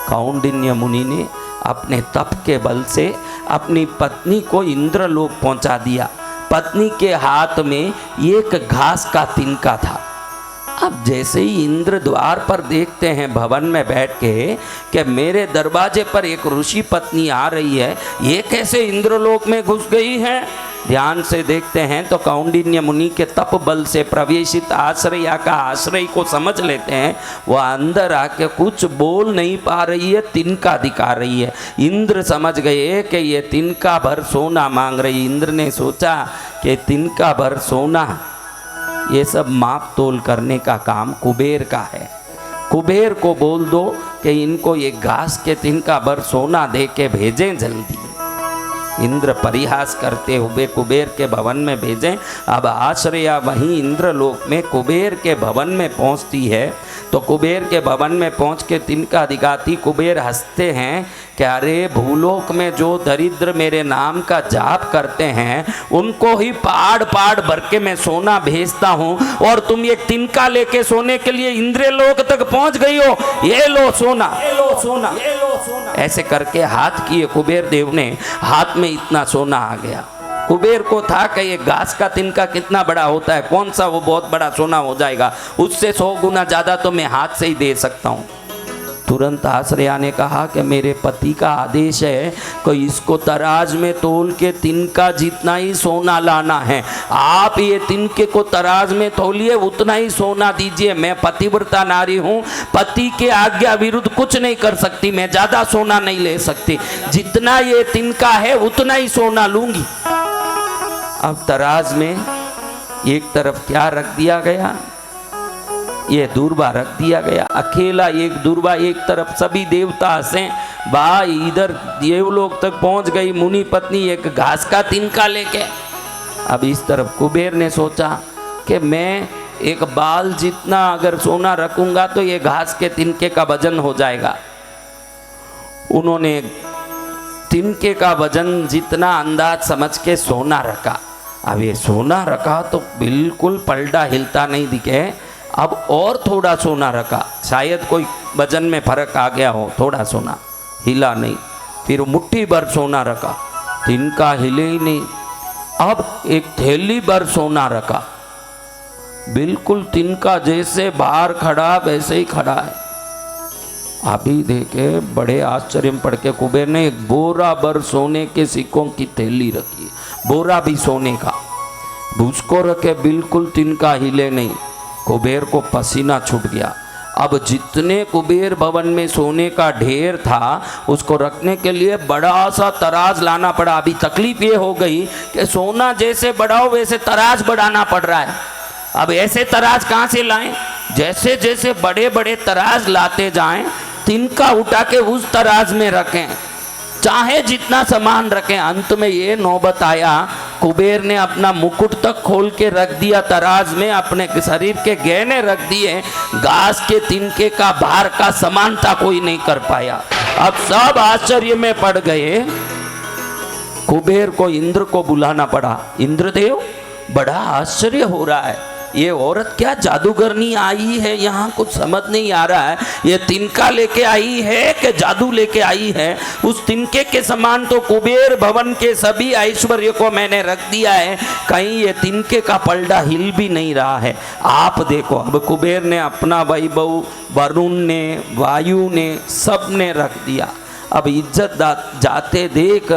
कौंडिन्य मुनि ने अपने तप के बल से अपनी पत्नी को इंद्रलोक पहुंचा दिया। पत्नी के हाथ में एक घास का तिनका था। अब जैसे ही इंद्र द्वार पर देखते हैं भवन में बैठ के कि मेरे दरवाजे पर एक ऋषि पत्नी आ रही है, ये कैसे इंद्रलोक में घुस गई है, ध्यान से देखते हैं तो कौंडिन्य मुनि के तप बल से प्रवेशित आश्रया का आश्रय को समझ लेते हैं। वह अंदर आके कुछ बोल नहीं पा रही है, तिनका दिखा रही है। इंद्र समझ गए कि ये तिनका भर सोना मांग रही। इंद्र ने सोचा कि तिनका भर सोना, ये सब माप तोल करने का काम कुबेर का है। कुबेर को बोल दो कि इनको ये घास के तिनका भर सोना दे के भेजें जल्दी। इंद्र परिहास करते हुए कुबेर के भवन में भेजें। अब आश्रया वहीं इंद्रलोक में कुबेर के भवन में पहुंचती है तो कुबेर के भवन में पहुंच के तिनका दिखाती। कुबेर हंसते हैं कि अरे भूलोक में जो दरिद्र मेरे नाम का जाप करते हैं उनको ही पहाड़ पहाड़ भर के मैं सोना भेजता हूँ, और तुम ये तिनका लेके सोने के लिए इंद्रलोक तक पहुंच गई हो। ये लो सोना, ये लो सोना, ये लो सोना। ऐसे करके हाथ किए कुबेर देव ने, हाथ में इतना सोना आ गया। कुबेर को था कि ये घास का तिनका कितना बड़ा होता है, कौन सा वो बहुत बड़ा सोना हो जाएगा, उससे 100 गुना ज़्यादा तो मैं हाथ से ही दे सकता हूँ। तुरंत आश्रया ने कहा कि मेरे पति का आदेश है कि इसको तराज में तोल के तिनका जितना ही सोना लाना है। आप ये तिनके को तराज में तोलिए, उतना ही सोना दीजिए। मैं पतिव्रता नारी हूँ, पति के आज्ञा विरुद्ध कुछ नहीं कर सकती, मैं ज़्यादा सोना नहीं ले सकती। जितना ये तिनका है उतना ही सोना लूँगी। अब तराज में एक तरफ क्या रख दिया गया, ये दूरबा रख दिया गया। अकेला एक दूरबा एक तरफ, सभी देवता हंसे, भाई इधर देवलोक तक पहुंच गई मुनि पत्नी एक घास का तिनका लेके। अब इस तरफ कुबेर ने सोचा कि मैं एक बाल जितना अगर सोना रखूंगा तो ये घास के तिनके का वजन हो जाएगा। उन्होंने तिनके का वजन जितना अंदाज समझ के सोना रखा। अब ये सोना रखा तो बिल्कुल पलटा हिलता नहीं दिखे। अब और थोड़ा सोना रखा, शायद कोई वजन में फर्क आ गया हो, थोड़ा सोना हिला नहीं। फिर मुट्ठी भर सोना रखा, तिनका हिले ही नहीं। अब एक थैली भर सोना रखा, बिल्कुल तिनका जैसे बाहर खड़ा वैसे ही खड़ा है। अभी देखे बड़े आश्चर्य में पड़ के कुबेर ने एक बोरा भर सोने के सिक्कों की थैली रखी, बोरा भी सोने का, उसको रखे, बिल्कुल तिनका हिले नहीं। कुबेर को पसीना छूट गया। अब जितने कुबेर भवन में सोने का ढेर था उसको रखने के लिए बड़ा सा तराज लाना पड़ा। अभी तकलीफ ये हो गई कि सोना जैसे बढ़ाओ वैसे तराज बढ़ाना पड़ रहा है। अब ऐसे तराज कहाँ से लाएं? जैसे जैसे बड़े बड़े तराज लाते जाएं, तिनका उठा के उस तराज में रखें, चाहे जितना सामान रखें। अंत में ये नौबत आया, कुबेर ने अपना मुकुट तक खोल के रख दिया तराज में, अपने शरीर के गहने रख दिए, घास के तिनके का भार का समानता कोई नहीं कर पाया। अब सब आश्चर्य में पड़ गए। कुबेर को इंद्र को बुलाना पड़ा। इंद्रदेव, बड़ा आश्चर्य हो रहा है, ये औरत क्या जादूगरनी आई है, यहाँ कुछ समझ नहीं आ रहा है। ये तिनका लेके आई है कि जादू लेके आई है? उस तिनके के समान तो कुबेर भवन के सभी ऐश्वर्य को मैंने रख दिया है, कहीं ये तिनके का पलड़ा हिल भी नहीं रहा है। आप देखो। अब कुबेर ने अपना वैभव वरुण ने, वायु ने, सब ने रख दिया। अब इज्जत जाते देख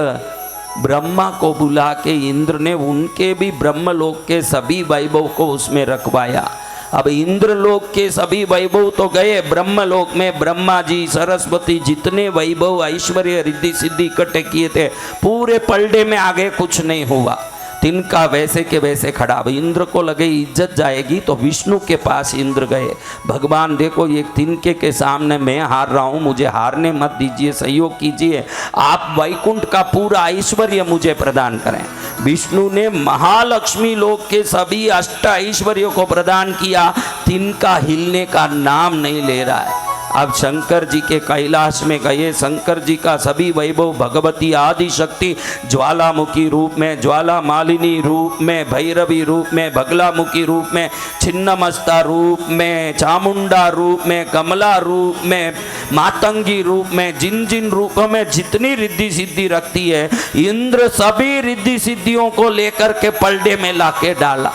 ब्रह्मा को बुला के इंद्र ने उनके भी ब्रह्मलोक के सभी वैभव को उसमें रखवाया। अब इंद्रलोक के सभी वैभव तो गए, ब्रह्मलोक में ब्रह्मा जी, सरस्वती जितने वैभव ऐश्वर्य रिद्धि सिद्धि इकट्ठे किए थे पूरे पलड़े में आगे कुछ नहीं हुआ। तिनका वैसे के वैसे खड़ा। अब इंद्र को लगे इज्जत जाएगी तो विष्णु के पास इंद्र गए। भगवान देखो ये तिनके के सामने मैं हार रहा हूँ, मुझे हारने मत दीजिए, सहयोग कीजिए, आप वैकुंठ का पूरा ऐश्वर्य मुझे प्रदान करें। विष्णु ने महालक्ष्मी लोक के सभी 8 ऐश्वर्यों को प्रदान किया। तिनका हिलने का नाम नहीं ले रहा है। अब शंकर जी के कैलाश में गए। शंकर जी का सभी वैभव भगवती आदि शक्ति ज्वालामुखी रूप में, ज्वाला मालिनी रूप में, भैरवी रूप में, बगलामुखी रूप में, छिन्नमस्ता रूप में, चामुंडा रूप में, कमला रूप में, मातंगी रूप में, जिन जिन रूपों में जितनी रिद्धि सिद्धि रखती है, इंद्र सभी रिद्धि सिद्धियों को लेकर के पलड़े में लाके डाला।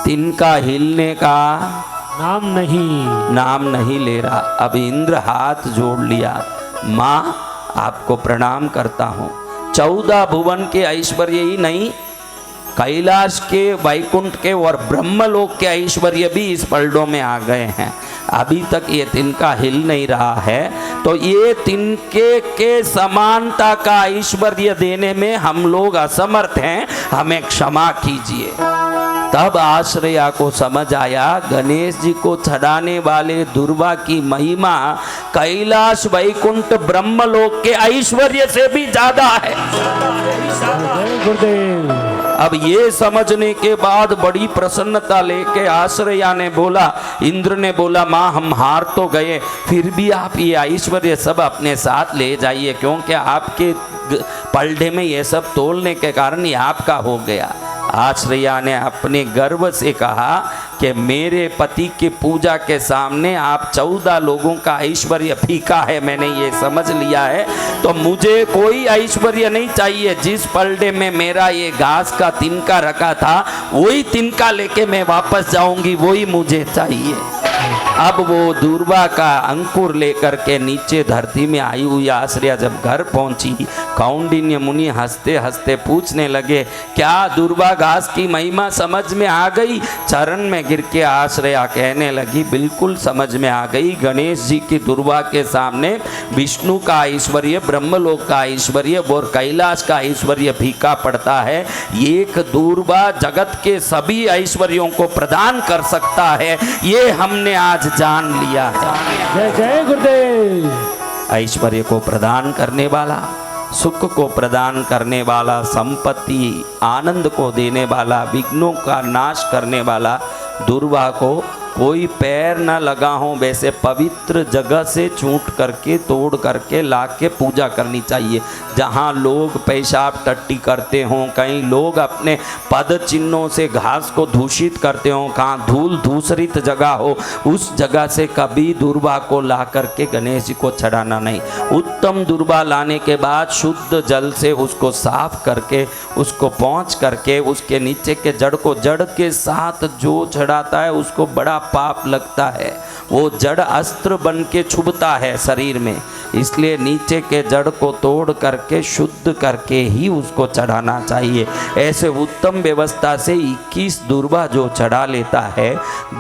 तिनका हिलने का नाम नहीं ले रहा। अब इंद्र हाथ जोड़ लिया, माँ आपको प्रणाम करता हूँ। 14 भुवन के ऐश्वर्य ही नहीं, कैलाश के, वैकुंठ के और ब्रह्मलोक के ऐश्वर्य भी इस पलड़ों में आ गए हैं। अभी तक ये तिनका हिल नहीं रहा है, तो ये तिनके के समानता का ऐश्वर्य देने में हम लोग असमर्थ हैं, हमें क्षमा कीजिए। तब आश्रया को समझ आया, गणेश जी को चढ़ाने वाले दुर्वा की महिमा कैलाश वैकुंठ ब्रह्मलोक के ऐश्वर्य से भी ज्यादा है। अब ये समझने के बाद बड़ी प्रसन्नता लेके आश्रया ने बोला, इंद्र ने बोला, माँ हम हार तो गए, फिर भी आप ये ऐश्वर्य सब अपने साथ ले जाइए, क्योंकि आपके पलड़े में ये सब तोलने के कारण ये आपका हो गया। आश्रया ने अपने गर्व से कहा कि मेरे पति की पूजा के सामने आप 14 लोगों का ऐश्वर्य फीका है, मैंने ये समझ लिया है, तो मुझे कोई ऐश्वर्य नहीं चाहिए। जिस पलड़े में मेरा ये घास का तिनका रखा था, वही तिनका लेके मैं वापस जाऊंगी, वही मुझे चाहिए। अब वो दुर्वा का अंकुर लेकर के नीचे धरती में आई हुई आश्रया जब घर पहुंची, कौंडिन्य मुनि हंसते हंसते पूछने लगे, क्या दुर्वा घास की महिमा समझ में आ गई? चरण में गिर के आश्रया कहने लगी, बिल्कुल समझ में आ गई। गणेश जी की दुर्वा के सामने विष्णु का ऐश्वर्य, ब्रह्मलोक का ऐश्वर्य और कैलाश का ऐश्वर्य फीका पड़ता है। एक दुर्वा जगत के सभी ऐश्वर्यों को प्रदान कर सकता है, ये हमने आज जान लिया है। जय जय गुरुदेव। ऐश्वर्य को प्रदान करने वाला, सुख को प्रदान करने वाला, संपत्ति आनंद को देने वाला, विघ्नों का नाश करने वाला दुर्वा को कोई पैर न लगा हो वैसे पवित्र जगह से चूंट करके, तोड़ करके ला के पूजा करनी चाहिए। जहाँ लोग पेशाब टट्टी करते हों, कहीं लोग अपने पद चिन्हों से घास को दूषित करते हों, कहाँ धूल दूसरित जगह हो, उस जगह से कभी दुर्वा को ला करके गणेश जी को चढ़ाना नहीं। उत्तम दुर्वा लाने के बाद शुद्ध जल से उसको साफ करके, उसको पोंछ करके, उसके नीचे के जड़ को, जड़ के साथ जो चढ़ाता है उसको बड़ा पाप लगता है, वो जड़ अस्त्र बन के छुभता है शरीर में, इसलिए नीचे के जड़ को तोड़ करके शुद्ध करके ही उसको चढ़ाना चाहिए। ऐसे उत्तम व्यवस्था से 21 दुर्वा जो चढ़ा लेता है,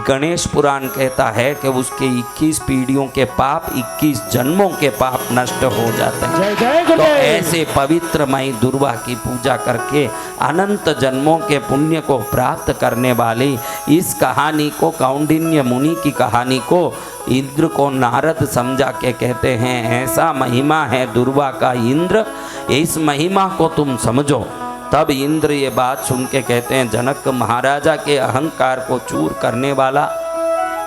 गणेश पुराण कहता है कि उसके 21 पीढ़ियों के पाप, 21 जन्मों के पाप नष्ट हो जाते हैं। तो ऐसे पवित्रमयी दुर्वा की पूजा करके अनंत जन्मों के पुण्य को प्राप्त करने वाली इस कहानी को, कौंडिन्य मुनि की कहानी को, इंद्र को नारद समझा के कहते हैं, ऐसा महिमा है दुर्वा का इंद्र, इस महिमा को तुम समझो। तब इंद्र ये बात सुन के कहते हैं, जनक महाराजा के अहंकार को चूर करने वाला,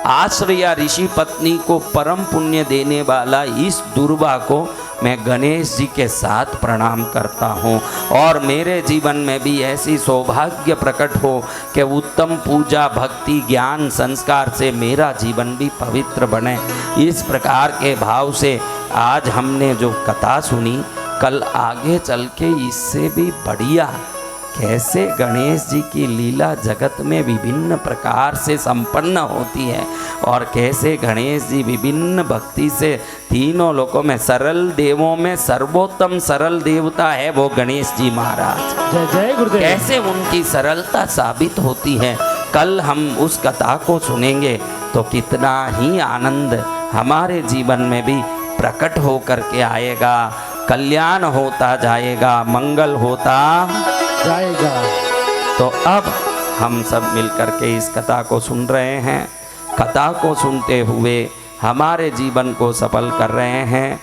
आश्रया ऋषि पत्नी को परम पुण्य देने वाला इस दुर्वा को मैं गणेश जी के साथ प्रणाम करता हूँ, और मेरे जीवन में भी ऐसी सौभाग्य प्रकट हो कि उत्तम पूजा, भक्ति, ज्ञान, संस्कार से मेरा जीवन भी पवित्र बने। इस प्रकार के भाव से आज हमने जो कथा सुनी, कल आगे चल के इससे भी बढ़िया कैसे गणेश जी की लीला जगत में विभिन्न प्रकार से संपन्न होती है, और कैसे गणेश जी विभिन्न भक्ति से तीनों लोकों में, सरल देवों में सर्वोत्तम सरल देवता है वो गणेश जी महाराज। जय जय गुरुदेव। कैसे उनकी सरलता साबित होती है, कल हम उस कथा को सुनेंगे तो कितना ही आनंद हमारे जीवन में भी प्रकट होकर के आएगा, कल्याण होता जाएगा, मंगल होता जाएगा। तो अब हम सब मिलकर के इस कथा को सुन रहे हैं, कथा को सुनते हुए हमारे जीवन को सफल कर रहे हैं।